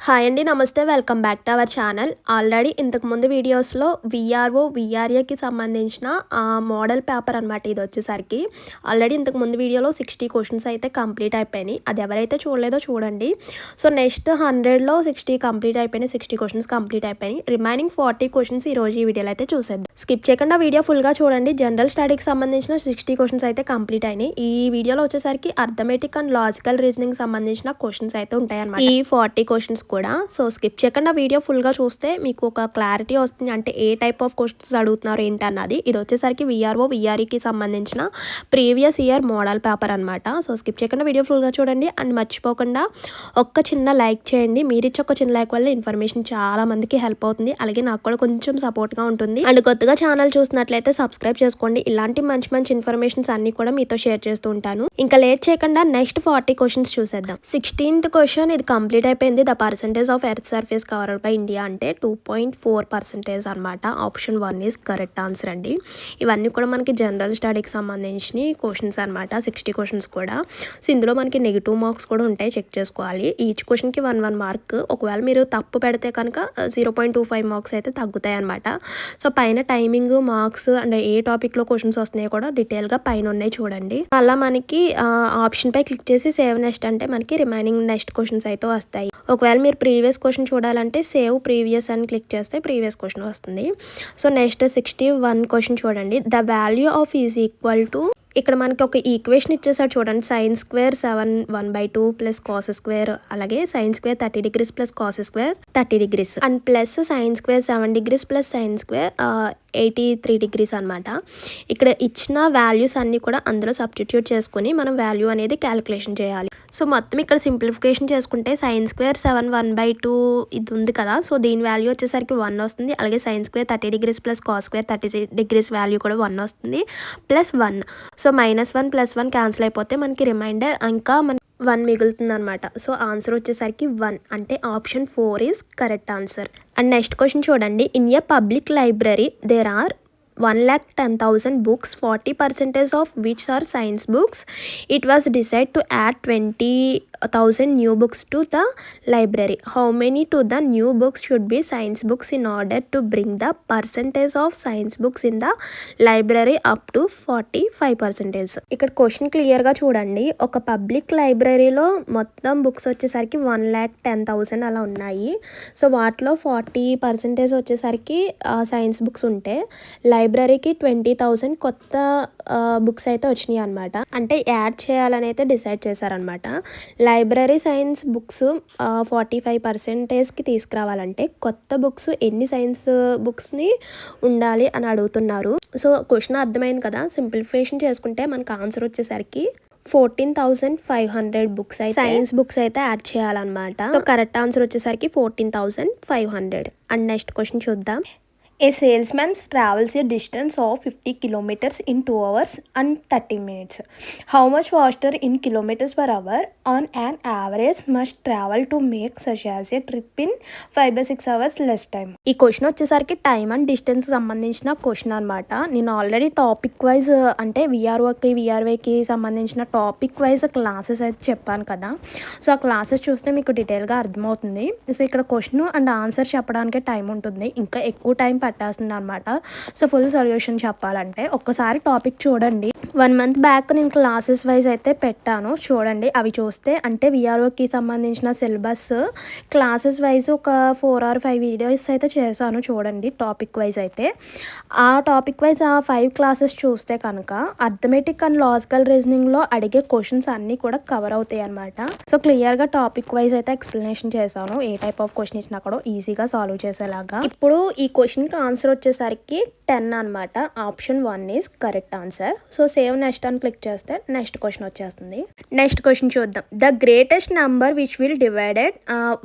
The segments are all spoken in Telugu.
హాయ్ అండి, నమస్తే. Welcome back to our channel. Already ఇంతకుముందు వీడియోస్లో విఆర్ఓ విఆర్ఏకి సంబంధించిన మోడల్ పేపర్ అనమాట. ఇది వచ్చేసరికి ఆల్రెడీ ఇంతకుముందు వీడియోలో 60 క్వశ్చన్స్ అయితే కంప్లీట్ అయిపోయినాయి. అది ఎవరైతే చూడలేదో చూడండి. సో నెక్స్ట్ 100లో 60 కంప్లీట్ అయిపోయినాయి, 60 క్వశ్చన్స్ కంప్లీట్ అయిపోయినాయి. రిమైనింగ్ 40 క్వశ్చన్స్ ఈరోజు ఈ వీడియోలో అయితే చూసేద్దాం. స్కిప్ చేయకుండా వీడియో ఫుల్గా చూడండి. జనరల్ స్టడీకి సంబంధించిన 60 క్వశ్చన్స్ అయితే కంప్లీట్ అయినాయి. ఈ వీడియోలో వచ్చేసరికి అర్థమెటిక్ అండ్ లాజికల్ రీజనింగ్ సంబంధించిన క్వశ్చన్స్ అయితే ఉంటాయి అన్నమాట. ఈ 40 క్వశ్చన్స్ కూడా. సో స్కిప్ చేయకుండా వీడియో ఫుల్గా చూస్తే మీకు ఒక క్లారిటీ వస్తుంది, అంటే ఏ టైప్ ఆఫ్ క్వశ్చన్స్ అడుగుతున్నారు ఏంటన్నది. ఇది వచ్చేసరికి విఆర్ఓ విఆర్ఈకి సంబంధించిన ప్రీవియస్ ఇయర్ మోడల్ పేపర్ అనమాట. సో స్కిప్ చేయకుండా వీడియో ఫుల్గా చూడండి. అండ్ మర్చిపోకుండా ఒక్క చిన్న లైక్ చేయండి. మీరు ఇచ్చే ఒక చిన్న లైక్ వల్ల ఇన్ఫర్మేషన్ చాలా మందికి హెల్ప్ అవుతుంది, అలాగే నాకు కూడా కొంచెం సపోర్ట్గా ఉంటుంది. అండ్ కొత్తగా ఛానల్ చూసినట్లయితే సబ్స్క్రైబ్ చేసుకోండి. ఇలాంటి మంచి మంచి ఇన్ఫర్మేషన్స్ అన్ని కూడా మీతో షేర్ చేస్తూ ఉంటాను. ఇంకా లేట్ చేయకుండా నెక్స్ట్ 40 క్వశ్చన్స్ చూసేద్దాం. 16th క్వశ్చన్ ఇది కంప్లీట్ అయిపోయింది. The percentage of earth surface covered by India అంటే 2.4% అనమాట. ఆప్షన్ 1 ఈజ్ కరెక్ట్ ఆన్సర్ అండి. ఇవన్నీ కూడా మనకి జనరల్ స్టడీకి సంబంధించిన క్వశ్చన్స్ అనమాట. 60 క్వశ్చన్స్ కూడా. సో ఇందులో మనకి నెగిటివ్ మార్క్స్ కూడా ఉంటాయి, చెక్ చేసుకోవాలి. ఈచ్ క్వశ్చన్కి 1 మార్క్. ఒకవేళ మీరు తప్పు పెడితే కనుక 0.25 మార్క్స్ అయితే తగ్గుతాయి అనమాట. సో పైన టైమింగ్, మార్క్స్ అండ్ ఏ టాపిక్లో క్వశ్చన్స్ వస్తున్నాయో కూడా డీటెయిల్గా పైన ఉన్నాయి చూడండి. అలా మనకి ఆప్షన్ పై క్లిక్ చేసి సేవ్ నెక్స్ట్ అంటే మనకి రిమైనింగ్ నెక్స్ట్ క్వశ్చన్స్ అయితే వస్తాయి. ఒకవేళ మీరు ప్రీవియస్ క్వశ్చన్ చూడాలంటే సేవ్ ప్రీవియస్ అని క్లిక్ చేస్తే ప్రీవియస్ క్వశ్చన్ వస్తుంది. సో నెక్స్ట్ 61 క్వశ్చన్ చూడండి. The value of is equal to, ఇక్కడ మనకి ఒక ఈక్వేషన్ ఇచ్చేసాడు చూడండి. sin square 7 1/2 plus cos square, అలాగే sin square 30 degrees plus cos square 30 degrees and plus sin square 7 degrees plus sin square 83 degrees అనమాట. ఇక్కడ ఇచ్చిన వాల్యూస్ అన్నీ కూడా అందులో సబ్స్టిట్యూట్ చేసుకుని మనం వాల్యూ అనేది క్యాలిక్యులేషన్ చేయాలి. సో మొత్తం ఇక్కడ సింప్లిఫికేషన్ చేసుకుంటే sin స్క్వేర్ 7 1/2 ఇది ఉంది కదా. సో దీని వాల్యూ వచ్చేసరికి 1 వస్తుంది. అలాగే sin square 30 degrees plus cos square 30 degrees value కూడా 1 వస్తుంది, ప్లస్ 1. సో -1 + 1 క్యాన్సిల్ అయిపోతే మనకి రిమైండర్ ఇంకా 1 మిగులుతుంది అనమాట. సో ఆన్సర్ వచ్చేసరికి 1, అంటే option 4 is correct answer. And next question చూడండి. In a public library there are 1,10,000 books, 40% of which are science books. It was decided to add 20,000 new books to the library. How many to the new books should be science books in order to bring the percentage of science books in the library up to 45%? ఇక్కడ క్వశ్చన్ క్లియర్గా చూడండి. ఒక పబ్లిక్ లైబ్రరీలో మొత్తం బుక్స్ వచ్చేసరికి 1,10,000 అలా ఉన్నాయి. సో వాటిలో 40% వచ్చేసరికి సైన్స్ బుక్స్ ఉంటే లైబ్రరీకి 20,000 కొత్త బుక్స్ అయితే వచ్చినాయి అనమాట. అంటే యాడ్ చేయాలని అయితే డిసైడ్ చేశారనమాట. లైబ్రరీ సైన్స్ బుక్స్ 45%కి తీసుకురావాలంటే కొత్త బుక్స్ ఎన్ని సైన్స్ బుక్స్ని ఉండాలి అని అడుగుతున్నారు. సో క్వశ్చన్ అర్థమైంది కదా. సింప్లిఫికేషన్ చేసుకుంటే మనకు ఆన్సర్ వచ్చేసరికి 14,500 బుక్స్ అయితే సైన్స్ బుక్స్ అయితే యాడ్ చేయాలన్నమాట. సో కరెక్ట్ ఆన్సర్ వచ్చేసరికి 14,500. అండ్ నెక్స్ట్ క్వశ్చన్ చూద్దాం. A salesman travels a distance of 50 kilometers in 2 hours and 30 minutes. How much faster in kilometers per hour on an average must travel to make such as a trip in 5/6 hours less time? ఈ క్వశ్చన్ వచ్చేసరికి టైమ్ అండ్ డిస్టెన్స్ సంబంధించిన క్వశ్చన్ అనమాట. నేను ఆల్రెడీ టాపిక్ వైజ్ అంటే విఆర్ఓకి సంబంధించిన టాపిక్ వైజ్ క్లాసెస్ అయితే చెప్పాను కదా. సో ఆ క్లాసెస్ చూస్తే మీకు డీటెయిల్గా అర్థమవుతుంది. సో ఇక్కడ క్వశ్చన్ అండ్ ఆన్సర్ చెప్పడానికే టైం ఉంటుంది, ఇంకా ఎక్కువ టైం పట్టేస్తుంది అనమాట. సో ఫుల్ సొల్యూషన్ చెప్పాలంటే ఒక్కసారి టాపిక్ చూడండి. 1 month బ్యాక్ నేను క్లాసెస్ వైజ్ అయితే పెట్టాను చూడండి. అవి చూస్తే అంటే విఆర్ఓకి సంబంధించిన సిలబస్ క్లాసెస్ వైజ్ ఒక 4 or 5 వీడియోస్ అయితే చేశాను చూడండి. టాపిక్ వైజ్ అయితే ఆ టాపిక్ వైజ్ ఆ 5 క్లాసెస్ చూస్తే కనుక అర్థమెటిక్ అండ్ లాజికల్ రీజనింగ్లో అడిగే క్వశ్చన్స్ అన్నీ కూడా కవర్ అవుతాయి అనమాట. సో క్లియర్గా టాపిక్ వైజ్ అయితే ఎక్స్ప్లెనేషన్ చేశాను. ఏ టైప్ ఆఫ్ క్వశ్చన్ ఇచ్చినా కూడా ఈజీగా సాల్వ్ చేసేలాగా. ఇప్పుడు ఈ క్వశ్చన్కి ఆన్సర్ వచ్చేసరికి 10 అనమాట. Option 1 is correct answer. So save next అని క్లిక్ చేస్తే నెక్స్ట్ క్వశ్చన్ వచ్చేస్తుంది. నెక్స్ట్ క్వశ్చన్ చూద్దాం. The greatest number which will divided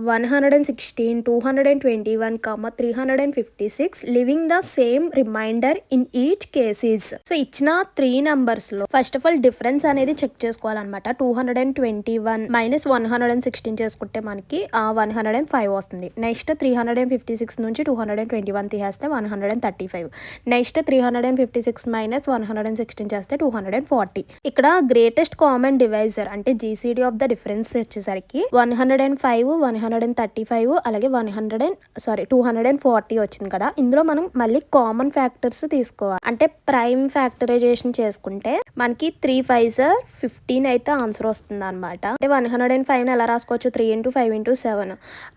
116, 221, 356 living the same reminder in each cases. So ఇచ్చిన 3 నెంబర్స్లో ఫస్ట్ ఆఫ్ ఆల్ డిఫరెన్స్ అనేది చెక్ చేసుకోవాలన్నమాట. 221 - 116 చేసుకుంటే మనకి 105 వస్తుంది. నెక్స్ట్ 356 నుంచి 221 తీసేస్తే 135. నెక్స్ట్ 356 - 116 చేస్తే 240. ఇక్కడ గ్రేటెస్ట్ కామన్ డివైజర్ అంటే జీసీడీ ఆఫ్ ద డిఫరెన్స్ వచ్చేసరికి 105, 135 అలాగే 240 వచ్చింది కదా. ఇందులో మనం మళ్ళీ కామన్ ఫ్యాక్టర్స్ తీసుకోవాలి. అంటే ప్రైమ్ ఫ్యాక్టరైజేషన్ చేసుకుంటే మనకి 3 5s 15 అయితే ఆన్సర్ వస్తుంది అనమాట. అంటే 105 ఎలా రాసుకోవచ్చు, 3 × 5 × 7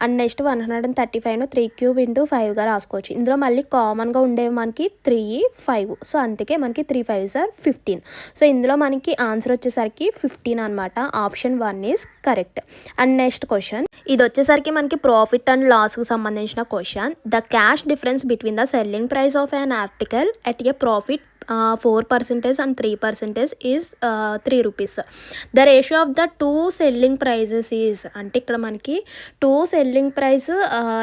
అండ్ నెక్స్ట్ 135 3³ 5 గా రాసుకోవచ్చు. ఇందులో మళ్ళీ కామన్ గా ఉండేవి మనకి 3 5. సో అందుకే మనకి 3 5s 15. సో ఇందులో మనకి ఆన్సర్ వచ్చేసరికి 15 అనమాట. Option 1 is correct. And next question, ఇది వచ్చేసరికి మనకి ప్రాఫిట్ అండ్ లాస్ కి సంబంధించిన question. The cash difference between the selling price of an article at a profit 4% and 3% is 3 rupees. The ratio of the two selling prices is, అంటే ఇక్కడ మనకి 2 సెల్లింగ్ ప్రైస్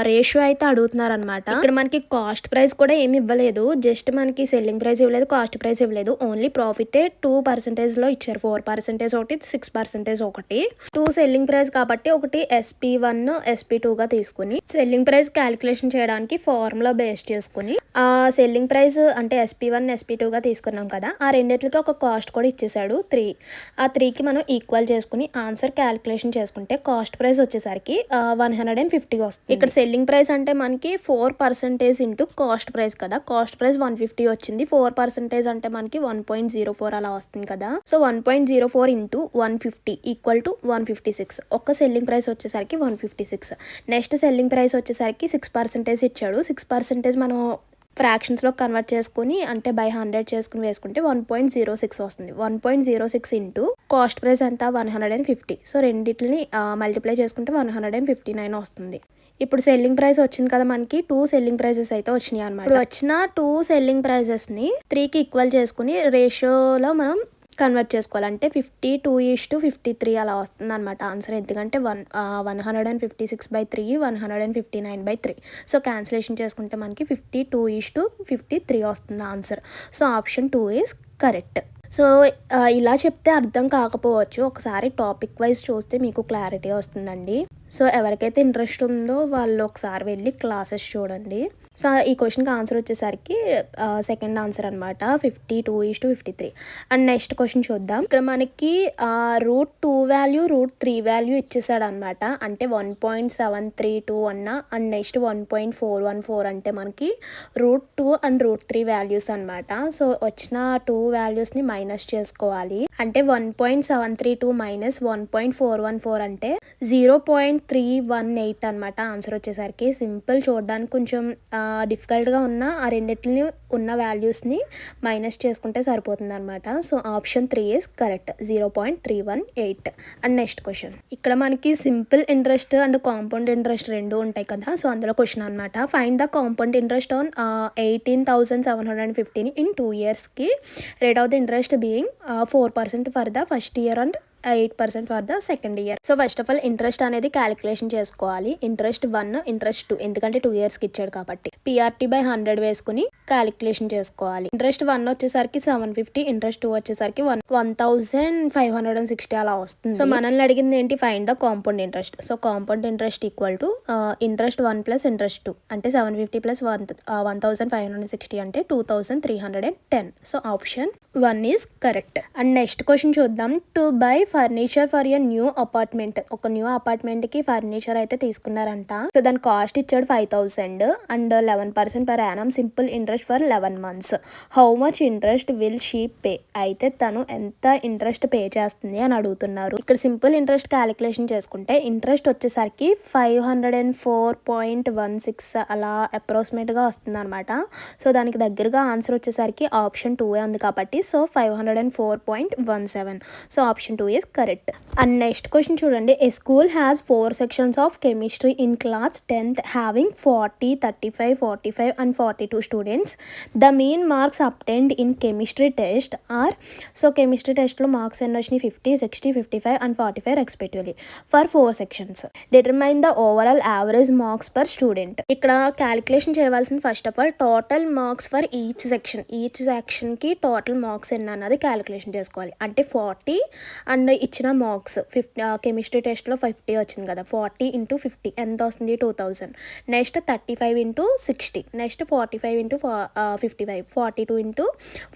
రేషియో అయితే అడుగుతున్నారు అనమాట. ఇక్కడ మనకి కాస్ట్ ప్రైస్ కూడా ఏమి ఇవ్వలేదు, జస్ట్ మనకి సెల్లింగ్ ప్రైస్ ఇవ్వలేదు, కాస్ట్ ప్రైస్ ఇవ్వలేదు, ఓన్లీ ప్రాఫిటే 2% లో ఇచ్చారు. 4% ఒకటి, 6% ఒకటి. 2 సెల్లింగ్ ప్రైస్ కాబట్టి ఒకటి SP1 SP2 గా తీసుకుని సెల్లింగ్ ప్రైస్ క్యాలిక్యులేషన్ చేయడానికి ఫార్ములా బేస్ చేసుకుని సెల్లింగ్ ప్రైస్ అంటే SP1 SP2 గా తీసుకున్నాం కదా, ఆ రెండిట్లకి ఒక కాస్ట్ కూడా ఇచ్చేసాడు 3. ఆ 3కి మనం ఈక్వల్ చేసుకుని ఆన్సర్ క్యాలిక్యులేషన్ చేసుకుంటే కాస్ట్ ప్రైస్ వచ్చేసరికి 150 వస్తుంది. ఇక్కడ సెల్లింగ్ ప్రైస్ అంటే మనకి 4% ఇంటూ కాస్ట్ ప్రైస్ కదా, కాస్ట్ ప్రైస్ 150 వచ్చింది. 4% అంటే మనకి 1.04 అలా వస్తుంది కదా. So 1.04 into 150 equal to 156. ఒక్క సెల్లింగ్ ప్రైస్ వచ్చేసరికి 156. నెక్స్ట్ సెల్లింగ్ ప్రైస్ వచ్చేసరికి 6% ఇచ్చాడు. 6% మనం ఫ్రాక్షన్స్లో కన్వర్ట్ చేసుకుని అంటే బై 100 చేసుకుని వేసుకుంటే 1.06 వస్తుంది. 1.06 ఇంటూ కాస్ట్ ప్రైస్ ఎంత 150. సో రెండింటిని మల్టిప్లై చేసుకుంటే 159 వస్తుంది. ఇప్పుడు సెల్లింగ్ ప్రైస్ వచ్చింది కదా, మనకి 2 సెల్లింగ్ ప్రైజెస్ అయితే వచ్చినాయి అనమాట. ఇప్పుడు వచ్చిన 2 సెల్లింగ్ ప్రైజెస్ని 3కి ఈక్వల్ చేసుకుని రేషియోలో మనం కన్వర్ట్ చేసుకోవాలంటే 52:53 అలా వస్తుంది అనమాట ఆన్సర్. ఎందుకంటే 156/3 159/3. సో క్యాన్సిలేషన్ చేసుకుంటే మనకి 52:53 వస్తుంది answer. So option 2 is correct. So ఇలా చెప్తే అర్థం కాకపోవచ్చు, ఒకసారి టాపిక్ వైజ్ చూస్తే మీకు క్లారిటీ వస్తుందండి. సో ఎవరికైతే ఇంట్రెస్ట్ ఉందో వాళ్ళు ఒకసారి వెళ్ళి క్లాసెస్ చూడండి. సో ఈ క్వశ్చన్కి ఆన్సర్ వచ్చేసరికి సెకండ్ ఆన్సర్ అనమాట, 52:53. అండ్ నెక్స్ట్ క్వశ్చన్ చూద్దాం. ఇక్కడ మనకి √2 వాల్యూ √3 వాల్యూ ఇచ్చేసాడు అనమాట. అంటే 1.732 అన్న అండ్ నెక్స్ట్ 1.414 అంటే మనకి √2 అండ్ √3 వాల్యూస్ అనమాట. సో వచ్చిన 2 వాల్యూస్ని మైనస్ చేసుకోవాలి. అంటే 1.732 మైనస్ 1.414 అంటే 0.318 అనమాట ఆన్సర్ వచ్చేసరికి. సింపుల్, చూడడానికి కొంచెం డిఫికల్ట్గా ఉన్న ఆ రెండింటిని ఉన్న వాల్యూస్ని మైనస్ చేసుకుంటే సరిపోతుంది అనమాట. So option 3 is correct, 0.318. And next question, ఇక్కడ మనకి simple interest and compound interest రెండు ఉంటాయి కదా. సో అందులో క్వశ్చన్ అనమాట, find the compound interest on 18,715 in 2 yearsకి rate of the interest being 4% for the first year and 8% for the second year. So first of all interest అనేది క్యాలిక్యులేషన్ చేసుకోవాలి. ఇంట్రెస్ట్ 1, ఇంట్రెస్ట్ 2, ఎందుకంటే 2 yearsకి ఇచ్చాడు కాబట్టి PRT/100 వేసుకుని క్యాలిక్యులేషన్ చేసుకోవాలి. ఇంట్రెస్ట్ 1 వచ్చేసరికి 750, ఇంట్రెస్ట్ 2 వచ్చేసరికి 1,560 అలా వస్తుంది. సో మనల్ని అడిగింది ఏంటి, find the compound interest. So compound interest equal to interest 1 plus interest 2 అంటే 750 ప్లస్ 1,560 అంటే 2,310. So option 1 is correct. And next question చూద్దాం. To buy furniture for a new apartment, ఒక న్యూ అపార్ట్మెంట్కి ఫర్నిచర్ అయితే తీసుకున్నారంట. సో దాని కాస్ట్ ఇచ్చాడు 5,000 and 11% per annum simple interest for 11 months. How much interest will she pay, అయితే తను ఎంత ఇంట్రెస్ట్ పే చేస్తుంది అని అడుగుతున్నారు. ఇక్కడ సింపుల్ ఇంట్రెస్ట్ క్యాలిక్యులేషన్ చేసుకుంటే ఇంట్రెస్ట్ వచ్చేసరికి 504.16 అలా అప్రాక్సిమేట్గా వస్తుంది అనమాట. సో దానికి దగ్గరగా ఆన్సర్ వచ్చేసరికి ఆప్షన్ 2 ఉంది కాబట్టి so 504.17. So option 2 is correct. And next question చూడండి, a school has 4 sections of chemistry in class 10th having 40, 35, 45 and 42 students. The mean marks obtained in chemistry test are, so chemistry టెస్ట్లో మార్క్స్ ఎన్ని వచ్చినాయి, 50, 60, 55 and 45 respectively for 4 sections. Determine the overall average marks per student. ఇక్కడ క్యాలిక్యులేషన్ చేయవలసింది first of all total marks for each section. Each సెక్షన్కి టోటల్ మార్క్స్ ఎన్ని అన్నది క్యాలిక్యులేషన్ చేసుకోవాలి. అంటే 40 అండ్ అండ్ ఇచ్చిన మార్క్స్ 50 కెమిస్ట్రీ టెస్ట్లో 50 వచ్చింది కదా, 40 × 50 ఎంత వస్తుంది 2000. Next 35 × 60, next 45 × 55, 42 ×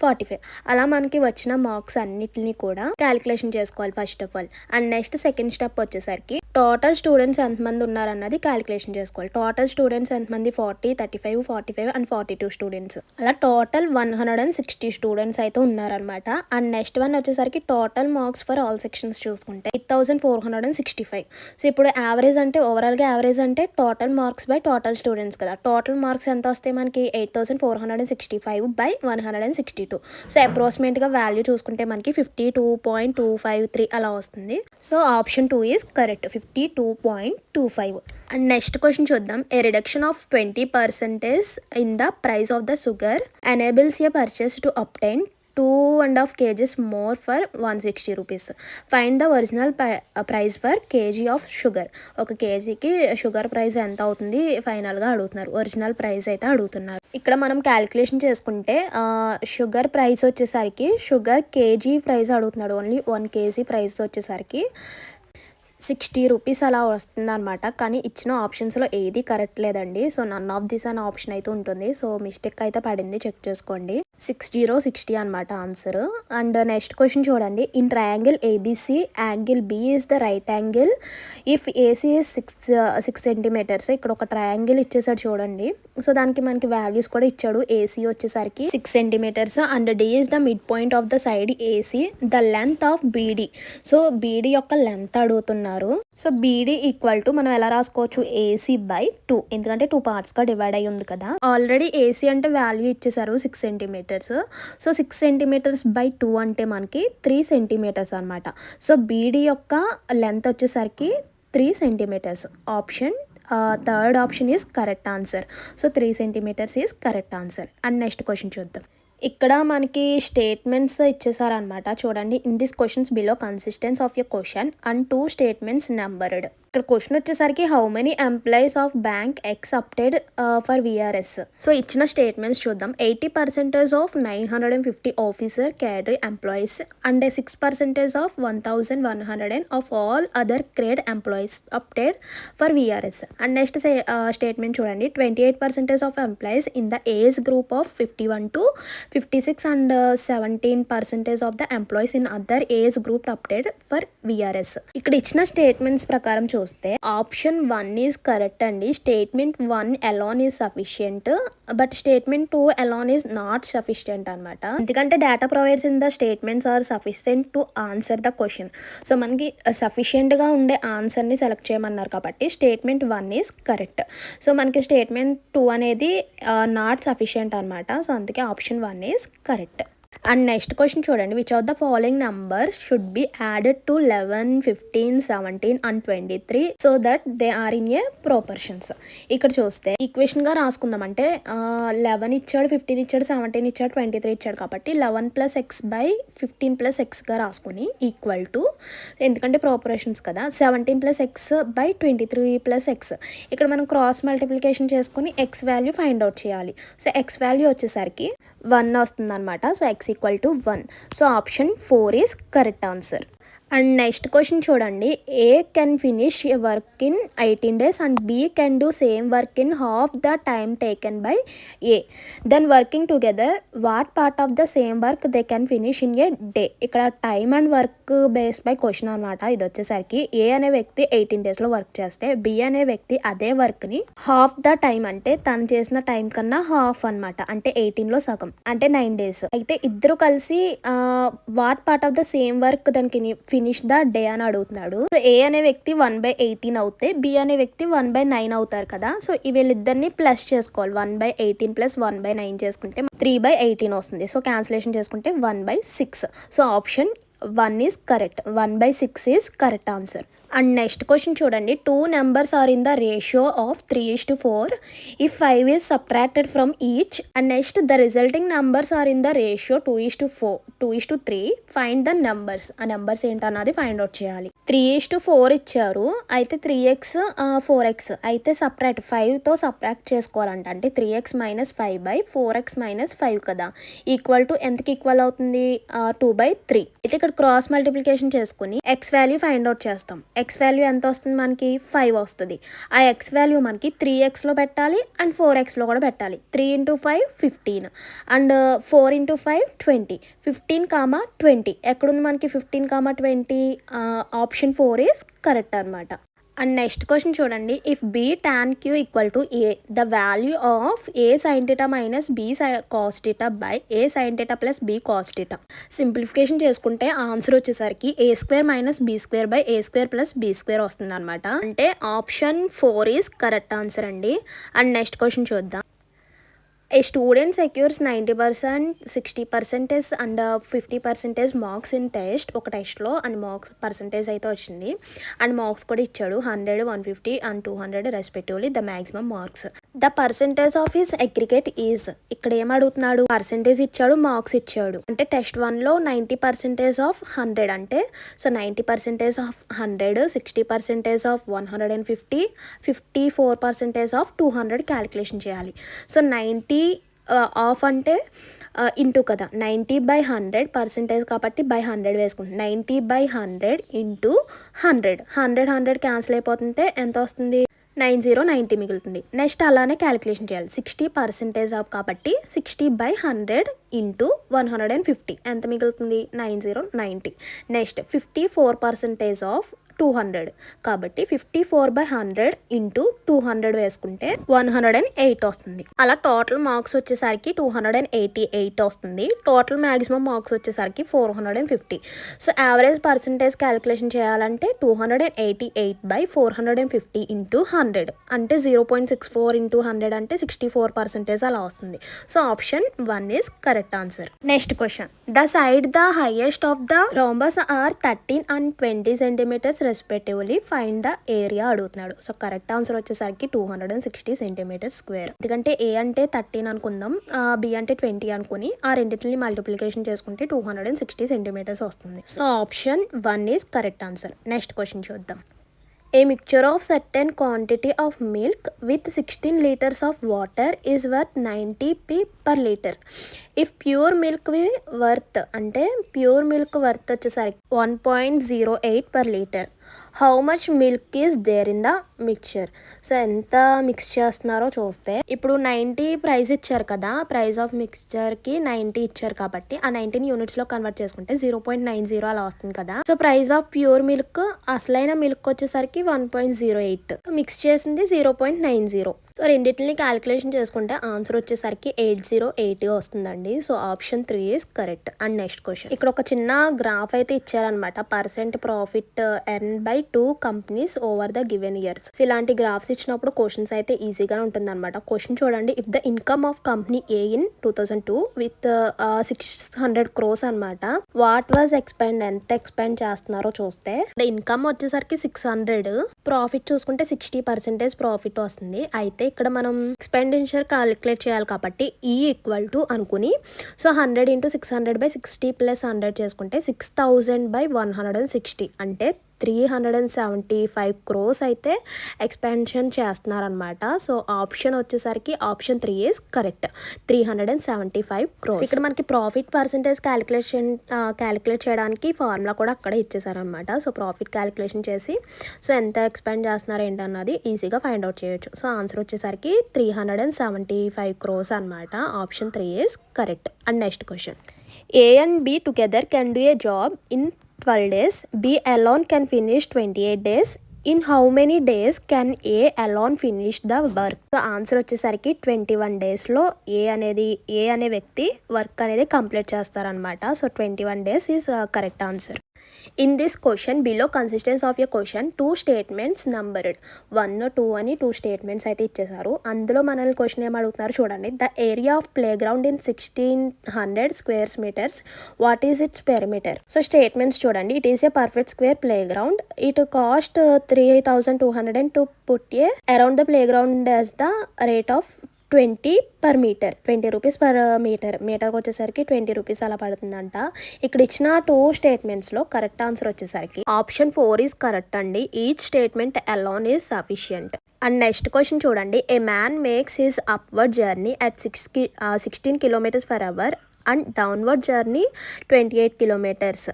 45. అలా మనకి వచ్చిన మార్క్స్ అన్నిటిని కూడా క్యాలిక్యులేషన్ చేసుకోవాలి first of all. And next second step వచ్చేసరికి టోటల్ స్టూడెంట్స్ ఎంతమంది ఉన్నారన్నది క్యాలిక్యులేషన్ చేసుకోవాలి. టోటల్ స్టూడెంట్స్ ఎంతమంది 40, 35, 45 అండ్ 42 స్టూడెంట్స్. అలా టోటల్ 160 స్టూడెంట్స్ అయితే ఉన్నారనమాట. అండ్ నెక్స్ట్ వన్ వచ్చేసరికి total marks for all sections చూసుకుంటే 8465. సో ఇప్పుడు యావరేజ్ అంటే ఓవరాల్గా యావరేజ్ అంటే total marks by total students కదా. టోటల్ మార్క్స్ ఎంత వస్తాయి మనకి 8465/162. సో అప్రాక్సిమేట్గా వాల్యూ చూసుకుంటే మనకి 52.253 అలా వస్తుంది. So option 2 is correct, 52.25. And next question చూద్దాం. A reduction of 20% in the price of the sugar enables a purchase to obtain 2.5 kgs more for 160 rupees. Find the original price for KG of sugar. ఒక కేజీకి షుగర్ ప్రైస్ ఎంత అవుతుంది ఫైనల్గా అడుగుతున్నారు. ఒరిజినల్ ప్రైస్ అయితే అడుగుతున్నారు. ఇక్కడ మనం క్యాలిక్యులేషన్ చేసుకుంటే షుగర్ ప్రైస్ వచ్చేసరికి షుగర్ కేజీ ప్రైస్ అడుగుతున్నాడు. ఓన్లీ 1 kg ప్రైస్ వచ్చేసరికి 60 రూపీస్ అలా వస్తుంది అనమాట. కానీ ఇచ్చిన ఆప్షన్స్లో ఏది కరెక్ట్ లేదండి. సో నన్ ఆఫ్ దిస్ అనే ఆప్షన్ అయితే ఉంటుంది. సో మిస్టేక్ అయితే పడింది, చెక్ చేసుకోండి. 60 అనమాట ఆన్సర్. అండ్ నెక్స్ట్ క్వశ్చన్ చూడండి. In triangle ABC angle B is the right angle if AC is 6 centimetres. ఇక్కడ ఒక ట్రయాంగిల్ ఇచ్చేసాడు చూడండి. సో దానికి మనకి వాల్యూస్ కూడా ఇచ్చాడు. ఏసీ వచ్చేసరికి 6 centimetres and D is the mid point of the side AC, the length of BD. So BD యొక్క లెంత్ అడుగుతున్నారు. సో బీడీ ఈక్వల్ టు మనం ఎలా రాసుకోవచ్చు, AC/2, ఎందుకంటే 2 పార్ట్స్గా డివైడ్ అయ్యి ఉంది కదా. ఆల్రెడీ ఏసీ అంటే వాల్యూ ఇచ్చేసారు 6 సెంటీమీటర్స్. సో 6 సెంటీమీటర్స్/2 అంటే మనకి 3 సెంటీమీటర్స్ అనమాట. సో బీడీ యొక్క లెంత్ వచ్చేసరికి 3 centimetres. Option third option is correct answer. So 3 centimetres is correct answer. And next question చూద్దాం. ఇక్కడ మనకి స్టేట్మెంట్స్ ఇచ్చేసారనమాట. చూడండి. In this questions below consistence of your question and 2 statements numbered. ఇక్కడ క్వశ్చన్ వచ్చేసరికి how many employees of bank accepted for VRS. So ఇచ్చిన స్టేట్మెంట్స్ చూద్దాం. 80% of 950 officer cadre employees and 6% of 1100 of all other grade employees opted for VRS. And next statement చూడండి. 28% of employees in the age group of 51 to 56 and 17% of the employees in other age group opted for VRS. ఇక్కడ ఇచ్చిన స్టేట్మెంట్స్ ప్రకారం చూస్తే ఆప్షన్ 1 ఈజ్ కరెక్ట్ అండి. Statement 1 alone is sufficient, but statement 2 alone is not sufficient అనమాట. ఎందుకంటే data provides in the statements are sufficient to answer the question. So మనకి సఫిషియంట్గా ఉండే ఆన్సర్ని సెలెక్ట్ చేయమన్నారు కాబట్టి స్టేట్మెంట్ 1 ఈజ్ కరెక్ట్. సో మనకి స్టేట్మెంట్ 2 అనేది నాట్ సఫిషియంట్ అనమాట. సో అందుకే option 1 is correct. And next question చూడండి. Which of the following numbers should be added to 11, 15, 17 and 23 so that they are in a proportions. ఇక్కడ చూస్తే ఈక్వేషన్గా రాసుకుందాం. అంటే 11 ఇచ్చాడు, 15 ఇచ్చాడు, 17 ఇచ్చాడు, 23 ఇచ్చాడు కాబట్టి 11 + x/15 + xగా రాసుకొని ఈక్వల్ టు, ఎందుకంటే ప్రొపోర్షన్స్ కదా, 17 + x/23 + x. ఇక్కడ మనం క్రాస్ మల్టిప్లికేషన్ చేసుకొని x వాల్యూ ఫైండ్ అవుట్ చేయాలి. సో x వాల్యూ వచ్చేసరికి 1 వస్తుంది అనమాట. So x = 1. So option 4 is correct answer. And next question చూడండి. A can finish work in 18 days and B can do same work in half the time taken by A. Then working together what part of the same work they can finish in a day. ఇక్కడ time and work base by question అనమాట. ఇది వచ్చేసరికి ఏ అనే వ్యక్తి 18 daysలో వర్క్ చేస్తే బి అనే వ్యక్తి అదే వర్క్ని హాఫ్ ద టైమ్ అంటే తను చేసిన టైం కన్నా హాఫ్ అనమాట, అంటే 18లో సగం, అంటే 9 days. అయితే ఇద్దరు కలిసి what part of the same work దానికి ఫినిష్ ద డే అని అడుగుతున్నాడు. సో ఏ అనే వ్యక్తి 1/18 అవుతే బి అనే వ్యక్తి 1/9 అవుతారు కదా. సో వీళ్ళిద్దరిని ప్లస్ చేసుకోవాలి. 1/18 + 1/9 చేసుకుంటే 3/18 వస్తుంది. సో క్యాన్సిలేషన్ చేసుకుంటే 1/6. So option 1 is correct. 1/6 is correct answer. And next question చూడండి, 2 numbers are in the ratio of 3:4 if 5 is subtracted from each. And next the resulting numbers are in the ratio 2:3 find the numbers. ఆ నెంబర్స్ ఏంటన్నది ఫైండ్ అవుట్ చేయాలి. 3:4 ఇచ్చారు, అయితే 3x 4x అయితే సబ్ట్రాక్ట్ 5తో సబ్ట్రాక్ట్ చేసుకోవాలంట. అంటే 3x - 5 4x - 5 కదా, ఈక్వల్ టు ఎంతకి ఈక్వల్ అవుతుంది, 2/3. అయితే ఇక్కడ క్రాస్ మల్టిప్లికేషన్ చేసుకుని ఎక్స్ వాల్యూ ఫైండ్ అవుట్ చేస్తాం. ఎక్స్ వాల్యూ ఎంత వస్తుంది మనకి, 5 వస్తుంది. ఆ ఎక్స్ వాల్యూ మనకి 3xలో పెట్టాలి అండ్ 4xలో కూడా పెట్టాలి. 3 × 5 15 అండ్ 4 × 5 20. 15, 20 ఎక్కడుంది మనకి 15, 20, ఆప్షన్ 4 ఈజ్ కరెక్ట్ అనమాట. అండ్ నెక్స్ట్ క్వశ్చన్ చూడండి, if b tan q equal to a, the value of a sin θ minus b cos θ by a sin θ plus b cos θ. Simplification చేసుకుంటే ఆన్సర్ వచ్చేసరికి a² - b² by a² plus b² వస్తుంది అనమాట. అంటే ఆప్షన్ 4 ఈజ్ కరెక్ట్ ఆన్సర్ అండి. అండ్ నెక్స్ట్ క్వశ్చన్ చూద్దాం. A student secures 90%, 60% and 50% marks in test. ఒక టెస్ట్లో అండ్ మార్క్స్ పర్సంటేజ్ అయితే వచ్చింది అండ్ మార్క్స్ కూడా ఇచ్చాడు 100, 150 and 200 respectively the maximum marks. The percentage of his aggregate is. ఇక్కడ ఏం అడుగుతున్నాడు, పర్సంటేజ్ ఇచ్చాడు, మార్క్స్ ఇచ్చాడు. అంటే టెస్ట్ 1లో 90% ఆఫ్ 100 అంటే so 90% of 100, 60% of 150, 54% of 200 calculation చేయాలి. సో 90 ఆఫ్ అంటే ఇంటూ కదా, 90/100 పర్సంటేజ్ కాబట్టి బై 100 వేసుకుంటాం. 90/100 ఇంటూ 100 క్యాన్సిల్ అయిపోతుంటే ఎంత వస్తుంది, 90 మిగులుతుంది. నెక్స్ట్ అలానే క్యాలిక్యులేషన్ చేయాలి. 60% ఆఫ్ కాబట్టి 60/100 ఇంటూ 150 ఎంత మిగులుతుంది, 90. నెక్స్ట్ 54% ఆఫ్ 200 కాబట్టి 54/100 ఇంటూ 200 వేసుకుంటే 108 వస్తుంది. అలా టోటల్ మార్క్స్ వచ్చేసరికి 288 వస్తుంది. టోటల్ మ్యాక్సిమం మార్క్స్ వచ్చేసరికి 450. సో యావరేజ్ పర్సంటేజ్ క్యాలిక్యులేషన్ చేయాలంటే 288/450 ఇంటూ 100 అంటే 0.64 ఇంటూ 100 అంటే 64% అలా వస్తుంది. So option 1 is correct answer. Next question, the side the highest of the rhombus are 13 and 20 centimeters respectively find the area అడుగుతున్నాడు. సో కరెక్ట్ ఆన్సర్ వచ్చేసరికి 260 cm². ఎందుకంటే ఏ అంటే 13 అనుకుందాం, బి అంటే 20 అనుకుని ఆ రెండింటిని మల్టిప్లికేషన్ చేసుకుంటే 260 cm వస్తుంది. So option 1 is correct answer. Next question చూద్దాం. A mixture of certain quantity of milk with 16 liters of water is worth 90p per liter. If pure milk worth అంటే ప్యూర్ మిల్క్ వర్త్ వచ్చేసరికి 1.08 per liter. How much milk is there in the mixture. So ఎంత మిక్స్ చేస్తున్నారో చూస్తే ఇప్పుడు 90 ప్రైస్ ఇచ్చారు కదా, ప్రైస్ ఆఫ్ మిక్స్చర్కి 90 ఇచ్చారు కాబట్టి ఆ 90 యూనిట్స్లో కన్వర్ట్ చేసుకుంటే 0.90 అలా వస్తుంది కదా. So price of pure milk అసలైన మిల్క్ వచ్చేసరికి 1.08, మిక్స్ చేసింది 0.90. సో రెండింటిని క్యాలిక్యులేషన్ చేసుకుంటే ఆన్సర్ వచ్చేసరికి 808 వస్తుందండి. So option 3 is correct. And next question, ఇక్కడ ఒక చిన్న గ్రాఫ్ అయితే ఇచ్చారనమాట, percent profit earn by 2 companies over the given years. So ఇలాంటి గ్రాఫ్స్ ఇచ్చినప్పుడు క్వశ్చన్స్ అయితే ఈజీగానే ఉంటుంది అనమాట. క్వశ్చన్ చూడండి, if the income of company A in 2002 with 600 crores అనమాట, వాట్ వాజ్ ఎక్స్పెండ్, ఎంత ఎక్స్పెండ్ చేస్తున్నారో చూస్తే ఇన్కమ్ వచ్చేసరికి 600, ప్రాఫిట్ చూసుకుంటే 60% ప్రాఫిట్ వస్తుంది. అయితే ఇక్కడ మనం ఎక్స్పెండిచర్ క్యాలిక్యులేట్ చేయాలి కాబట్టి ఈ ఈక్వల్ టు అనుకుని సో 100 × 600/60 + 100 చేసుకుంటే 6000/160 అంటే 375 crores అయితే ఎక్స్పెన్షన్ చేస్తున్నారనమాట. సో ఆప్షన్ వచ్చేసరికి ఆప్షన్ 3 ఈజ్ కరెక్ట్, 375 crores. ఇక్కడ మనకి ప్రాఫిట్ పర్సంటేజ్ క్యాలిక్యులేట్ చేయడానికి ఫార్ములా కూడా అక్కడే ఇచ్చేసారనమాట. సో ప్రాఫిట్ క్యాలిక్యులేషన్ చేసి సో ఎంత ఎక్స్పెండ్ చేస్తున్నారు ఏంటన్నది ఈజీగా ఫైండ్ అవుట్ చేయొచ్చు. సో ఆన్సర్ వచ్చేసరికి 375 crores అనమాట. Option 3 is correct. And next question, A and B together can do a job in 12 days. B alone can finish 28 days. In how many days can A alone finish the work? So answer వచ్చేసరికి 21 daysలో ఏ అనే వ్యక్తి వర్క్ అనేది కంప్లీట్ చేస్తారనమాట. So 21 days is correct answer. In this question below consistence of a question 2 statements numbered 1, 2 అని 2 స్టేట్మెంట్స్ అయితే ఇచ్చేసారు. అందులో మనల్ని క్వశ్చన్ ఏం అడుగుతున్నారు చూడండి. The area of play ground in 1600 square metres, what is its perimeter? So statements చూడండి. It is a perfect square play ground. It cost 3200 to put a around the play ground as the rate of 20 per meter, 20 rupees per మీటర్కి వచ్చేసరికి 20 రూపీస్ అలా పడుతుందంట. ఇక్కడ ఇచ్చిన 2 స్టేట్మెంట్స్లో కరెక్ట్ ఆన్సర్ వచ్చేసరికి ఆప్షన్ 4 ఈజ్ కరెక్ట్ అండి. Each statement alone is sufficient. And next question చూడండి. A man makes his upward journey at 16 kilometres per hour and downward journey 28 kilometres.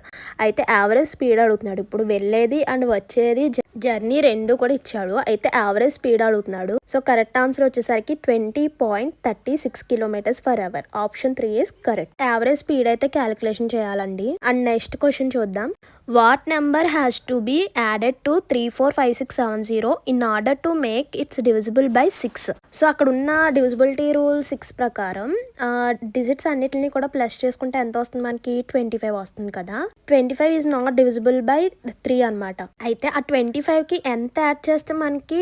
అయితే యావరేజ్ స్పీడ్ అడుగుతున్నాడు. ఇప్పుడు వెళ్ళేది అండ్ వచ్చేది జర్నీ రెండు కూడా ఇచ్చాడు. అయితే యావరేజ్ స్పీడ్ అడుగుతున్నాడు. సో కరెక్ట్ ఆన్సర్ వచ్చేసరికి 20.36 kilometres per hour. Option 3 is correct. Average speed అయితే క్యాలిక్యులేషన్ చేయాలండి. అండ్ నెక్స్ట్ క్వశ్చన్ చూద్దాం. What number has to be added to 345670 in order to make its divisible by 6? So అక్కడ ఉన్న డివిజిబిలిటీ రూల్ 6 ప్రకారం డిజిట్స్ అన్నిటిని కూడా ప్లస్ చేసుకుంటే ఎంత వస్తుంది మనకి? 25 వస్తుంది కదా. 25 ఈజ్ నాట్ డివిజిబుల్ బై 3 అనమాట. అయితే ఆ 25కి ఎంత యాడ్ చేస్తే మనకి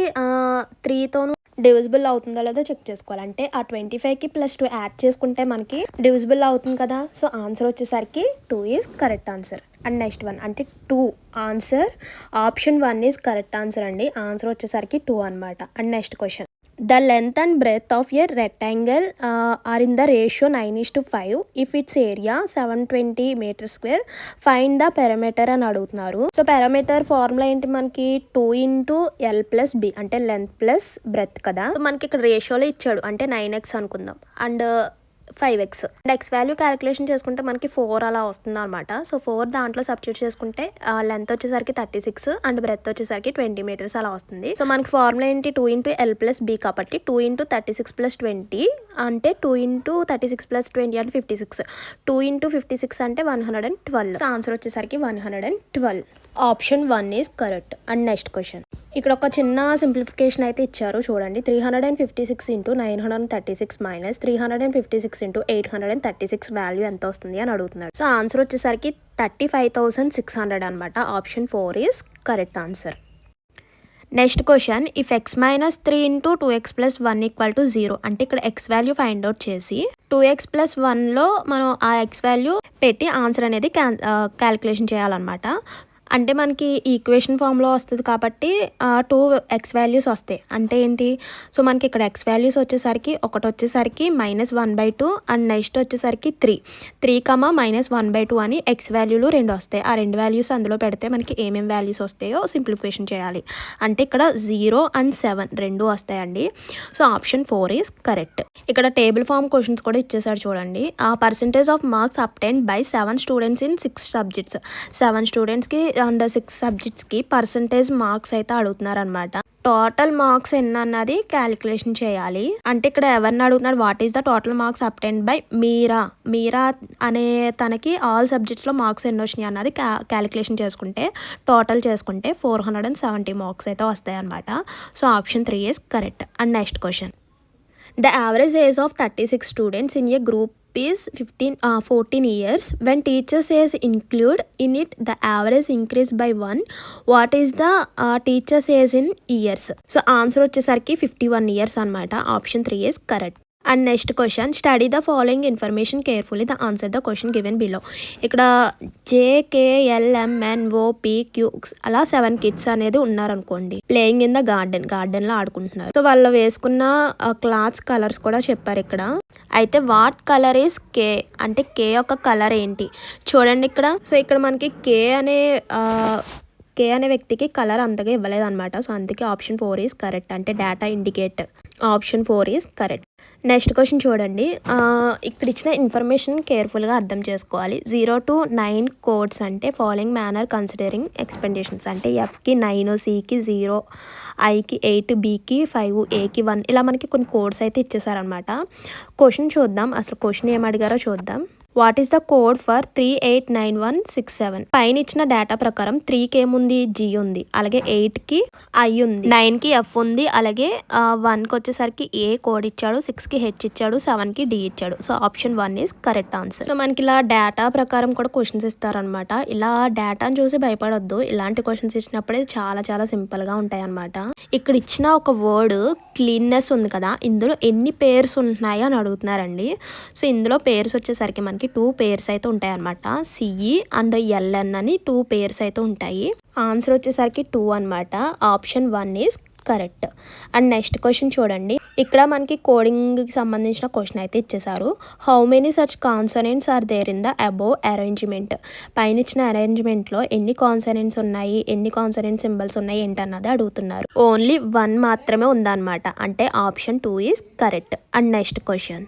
3తోనూ డివిజిబుల్ అవుతుందో లేదో చెక్ చేసుకోవాలి. అంటే ఆ 25కి +2 యాడ్ చేసుకుంటే మనకి డివిజిబుల్ అవుతుంది కదా. సో ఆన్సర్ వచ్చేసరికి 2 is correct answer. And next one అంటే 2 answer. Option 1 is correct answer అండి. ఆన్సర్ వచ్చేసరికి 2 అనమాట. And next question. The length and breadth of a rectangle are in the ratio 9:5 if its area 720 meters square. Find the perimeter అని అడుగుతున్నారు. సో పెరామీటర్ ఫార్ములా ఏంటి మనకి? 2 into L plus B అంటే లెంత్ ప్లస్ బ్రెత్ కదా. సో మనకి ఇక్కడ రేషియోలో ఇచ్చాడు అంటే 9x అనుకుందాం and 5x. And x value calculation చేసుకుంటే మనకి 4 అలా వస్తుంది అనమాట. సో 4 దాంట్లో సబ్స్టిట్యూట్ చేసుకుంటే లెంత్ వచ్చేసరికి 36 అండ్ బ్రెత్ వచ్చేసరికి 20 మీటర్స్ అలా వస్తుంది. సో మనకి ఫార్ములా ఏంటి? 2 into L plus B కాబట్టి 2 into 36 plus 20 అంటే 2 into 36 plus 20 అంటే 56. 2 into 56 అంటే 112. సో ఆన్సర్ వచ్చేసరికి 112. Option 1 is correct. And next question. ఇక్కడ ఒక చిన్న సింప్లిఫికేషన్ అయితే ఇచ్చారు చూడండి. 356 into 936 మైనస్ 356 into 836 వాల్యూ ఎంత వస్తుంది అని అడుగుతున్నాడు. సో ఆన్సర్ వచ్చేసరికి 35,600 అనమాట. Option 4 is correct answer. Next question. If x - 3 into 2x + 1 = 0 అంటే ఇక్కడ x వాల్యూ ఫైండ్ అవుట్ చేసి 2x + 1లో మనం ఆ x వాల్యూ పెట్టి ఆన్సర్ అనేది క్యాలిక్యులేషన్ చేయాలన్నమాట. అంటే మనకి ఈక్వేషన్ ఫామ్లో వస్తుంది కాబట్టి 2x వాల్యూస్ వస్తాయి. అంటే ఏంటి? సో మనకి ఇక్కడ x వాల్యూస్ వచ్చేసరికి ఒకటి వచ్చేసరికి -1/2 అండ్ నెక్స్ట్ వచ్చేసరికి 3 -1/2 అని x వాల్యూలు 2 వస్తాయి. ఆ 2 వాల్యూస్ అందులో పెడితే మనకి ఏమేమి వాల్యూస్ వస్తాయో సింప్లిఫికేషన్ చేయాలి. అంటే ఇక్కడ 0 and 7 2 వస్తాయండి. So option 4 is correct. ఇక్కడ టేబుల్ ఫామ్ క్వశ్చన్స్ కూడా ఇచ్చేసాడు చూడండి. Percentage of marks obtained by 7 students in 6 subjects. 7 స్టూడెంట్స్కి అండ్ 6 సబ్జెక్ట్స్కి పర్సంటేజ్ మార్క్స్ అయితే అడుగుతున్నారు అనమాట. టోటల్ మార్క్స్ ఎన్ని అన్నది క్యాలిక్యులేషన్ చేయాలి. అంటే ఇక్కడ ఎవరిని అడుగుతున్నాడు? What is the total marks obtained by Meera అనే తనకి ఆల్ సబ్జెక్ట్స్లో మార్క్స్ ఎన్ని వచ్చినాయి అన్నది క్యాలిక్యులేషన్ చేసుకుంటే టోటల్ చేసుకుంటే 470 మార్క్స్ అయితే వస్తాయి అనమాట. So option 3 is correct. And next question. The average age of 36 students in a group is 14 years. When teacher says include in it the average increase by 1, what is the teacher says in years? So answer వచ్చేసరికి 51 years అనమాట. Option 3 is correct. And next question. Study the following information carefully the answer the question given below. ఇక్కడ JKLMNOPQ అలా 7 కిడ్స్ అనేది ఉన్నారనుకోండి. ప్లేయింగ్ ఇన్ ద గార్డెన్లో ఆడుకుంటున్నారు. సో వాళ్ళు వేసుకున్న క్లాత్స్ కలర్స్ కూడా చెప్పారు ఇక్కడ. అయితే వాట్ కలర్ ఈస్ కే అంటే కే యొక్క కలర్ ఏంటి చూడండి ఇక్కడ. సో ఇక్కడ మనకి కే అనే వ్యక్తికి కలర్ అంతగా ఇవ్వలేదు అనమాట. సో అందుకే ఆప్షన్ 4 ఈజ్ కరెక్ట్. అంటే data indicate. Option 4 is correct. Next question చూడండి. ఇక్కడ ఇచ్చిన ఇన్ఫర్మేషన్ కేర్ఫుల్గా అర్థం చేసుకోవాలి. 0 to 9 కోడ్స్ అంటే ఫాలోయింగ్ మేనర్ కన్సిడరింగ్ ఎక్స్పెండిషన్స్ అంటే Fకి 9, Cకి 0, Iకి 8, Bకి 5, Aకి 1 ఇలా మనకి కొన్ని కోడ్స్ అయితే ఇచ్చేసారనమాట. క్వశ్చన్ చూద్దాం. అసలు క్వశ్చన్ ఏం అడిగారో చూద్దాం. What is the code for 389167? పైన ఇచ్చిన డేటా ప్రకారం 3కి ఏముంది, జీ ఉంది, అలాగే 8కి ఐ ఉంది, 9కి ఎఫ్ ఉంది, అలాగే 1కి వచ్చేసరికి ఏ కోడ్ ఇచ్చాడు, 6కి హెచ్ ఇచ్చాడు, 7కి డి ఇచ్చాడు. So option 1 is correct answer. So మనకి ఇలా డేటా ప్రకారం కూడా క్వశ్చన్స్ ఇస్తారనమాట. ఇలా డేటాను చూసి భయపడొద్దు, ఇలాంటి క్వశ్చన్స్ ఇచ్చినప్పుడే చాలా చాలా సింపుల్గా ఉంటాయి అనమాట. ఇక్కడ ఇచ్చిన ఒక వర్డ్ క్లీన్నెస్ ఉంది కదా, ఇందులో ఎన్ని పేర్స్ ఉంటున్నాయి అని అడుగుతున్నారండి. సో ఇందులో పేర్స్ వచ్చేసరికి మనకి 2 పేర్స్ అయితే ఉంటాయి అనమాట. సిఈ అండ్ ఎల్ఎన్ అని 2 పేర్స్ అయితే ఉంటాయి. ఆన్సర్ వచ్చేసరికి 2 అనమాట. Option 1 is correct. And next question చూడండి. ఇక్కడ మనకి కోడింగ్కి సంబంధించిన క్వశ్చన్ అయితే ఇచ్చేసారు. How many such consonants are there in the above arrangement? పైన ఇచ్చిన అరేంజ్మెంట్లో ఎన్ని కాన్సనెంట్స్ ఉన్నాయి, ఎన్ని కాన్సనెంట్ సింబల్స్ ఉన్నాయి ఏంటన్నది అడుగుతున్నారు. ఓన్లీ 1 మాత్రమే ఉందన్నమాట. అంటే option 2 is correct. And next question.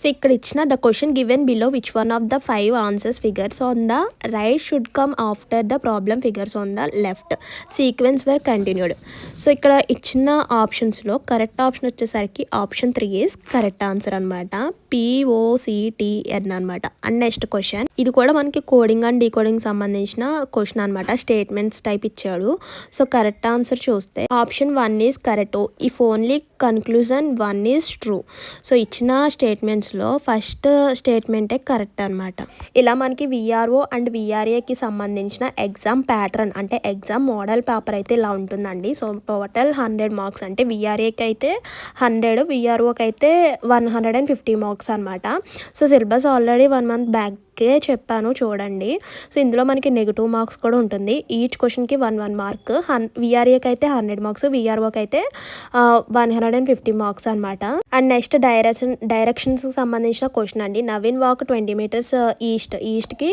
So ఇక్కడ ఇచ్చిన the question given below which one of the 5 answers figures on the right should come after the problem figures on the left sequence were continued. So ఇక్కడ ఇచ్చిన ఆప్షన్స్లో కరెక్ట్ ఆప్షన్ వచ్చేసరికి ఆప్షన్ 3 ఈస్ కరెక్ట్ ఆన్సర్ అనమాట. POCTN అనమాట. And next question. ఇది కూడా మనకి కోడింగ్ అండ్ డీకోడింగ్ సంబంధించిన క్వశ్చన్ అనమాట. స్టేట్మెంట్స్ టైప్ ఇచ్చాడు. సో కరెక్ట్ ఆన్సర్ చూస్తే option 1 is correct if only conclusion 1 is true. So ఇచ్చిన స్టేట్మెంట్స్లో ఫస్ట్ స్టేట్మెంటే కరెక్ట్ అనమాట. ఇలా మనకి విఆర్ఓ అండ్ విఆర్ఏకి సంబంధించిన ఎగ్జామ్ ప్యాటర్న్ అంటే ఎగ్జామ్ మోడల్ పేపర్ అయితే ఇలా ఉంటుందండి. So total 100 marks. అంటే విఆర్ఏకి అయితే 100, విఆర్ఓకి అయితే 150 మార్క్స్ అనమాట. సో సిలబస్ ఆల్రెడీ 1 మంత్ బ్యాకే చెప్పాను చూడండి. సో ఇందులో మనకి నెగిటివ్ మార్క్స్ కూడా ఉంటుంది. ఈచ్ క్వశ్చన్కి 1 మార్క్. విఆర్ఏకి అయితే 100 మార్క్స్, విఆర్ఓకి అయితే 150 మార్క్స్ అనమాట. అండ్ నెక్స్ట్ డైరెక్షన్స్కి సంబంధించిన క్వశ్చన్ అండి. నవీన్ వాక్ 20 మీటర్స్ ఈస్ట్కి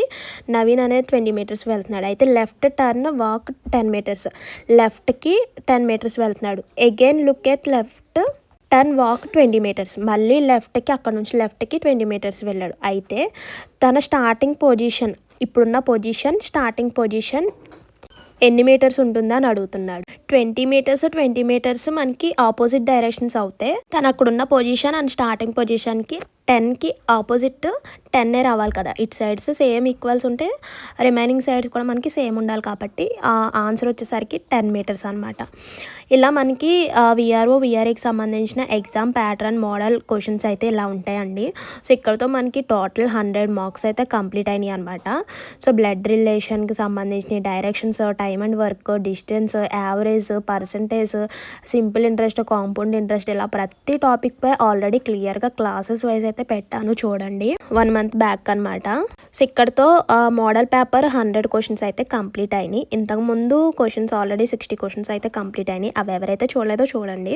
నవీన్ అనేది 20 మీటర్స్ వెళ్తున్నాడు. అయితే లెఫ్ట్ టర్న్ వాక్ 10 మీటర్స్, లెఫ్ట్కి 10 మీటర్స్ వెళ్తున్నాడు. Again look at left turn walk 20 metres, మళ్ళీ లెఫ్ట్కి అక్కడ నుంచి లెఫ్ట్కి 20 మీటర్స్ వెళ్ళాడు. అయితే తన స్టార్టింగ్ పొజిషన్, ఇప్పుడున్న పొజిషన్, స్టార్టింగ్ పొజిషన్ ఎన్ని మీటర్స్ ఉంటుందా అని అడుగుతున్నాడు. 20 మీటర్స్ మనకి ఆపోజిట్ డైరెక్షన్స్ అవుతాయి. తను అక్కడున్న పొజిషన్ అండ్ స్టార్టింగ్ పొజిషన్కి 10కి ఆపోజిట్ 10 రావాలి కదా. ఇటు సైడ్స్ సేమ్ ఈక్వల్స్ ఉంటే రిమైనింగ్ సైడ్స్ కూడా మనకి సేమ్ ఉండాలి. కాబట్టి ఆ ఆన్సర్ వచ్చేసరికి 10 మీటర్స్ అనమాట. ఇలా మనకి విఆర్ఓ విఆర్ఏకి సంబంధించిన ఎగ్జామ్ ప్యాటర్న్ మోడల్ క్వశ్చన్స్ అయితే ఇలా ఉంటాయండి. సో ఇక్కడతో మనకి టోటల్ 100 మార్క్స్ అయితే కంప్లీట్ అయినాయి అనమాట. సో బ్లడ్ రిలేషన్కి సంబంధించిన directions, time and work, distance, average, percentage, simple interest, compound interest, ఇలా ప్రతి టాపిక్ పై ఆల్రెడీ క్లియర్గా క్లాసెస్ వైజ్ అయితే పెట్టాను చూడండి. 1 మంత్ బ్యాక్ అనమాట. సో ఇక్కడతో మోడల్ పేపర్ 100 క్వశ్చన్స్ అయితే కంప్లీట్ అయినాయి. ఇంతకుముందు క్వశ్చన్స్ ఆల్రెడీ 60 క్వశ్చన్స్ అయితే కంప్లీట్ అయినాయి. అవి ఎవరైతే చూడలేదో చూడండి.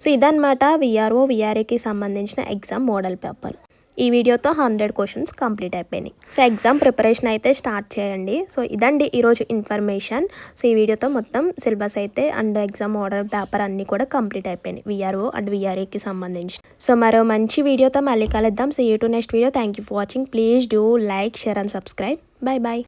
సో ఇదనమాట విఆర్ఓ విఆర్ఏకి సంబంధించిన ఎగ్జామ్ మోడల్ పేపర్. ఈ వీడియోతో 100 క్వశ్చన్స్ కంప్లీట్ అయిపోయినాయి. సో ఎగ్జామ్ ప్రిపరేషన్ అయితే స్టార్ట్ చేయండి. సో ఇదండి ఈరోజు ఇన్ఫర్మేషన్. సో ఈ వీడియోతో మొత్తం సిలబస్ అయితే అండ్ ఎగ్జామ్ మోడల్ పేపర్ అన్నీ కూడా కంప్లీట్ అయిపోయినాయి విఆర్ఓ అండ్ విఆర్ఏకి సంబంధించి. సో మరో మంచి వీడియోతో మళ్ళీ కలుద్దాం. So you to next video. Thank you for watching. Please do like, share and subscribe. Bye bye.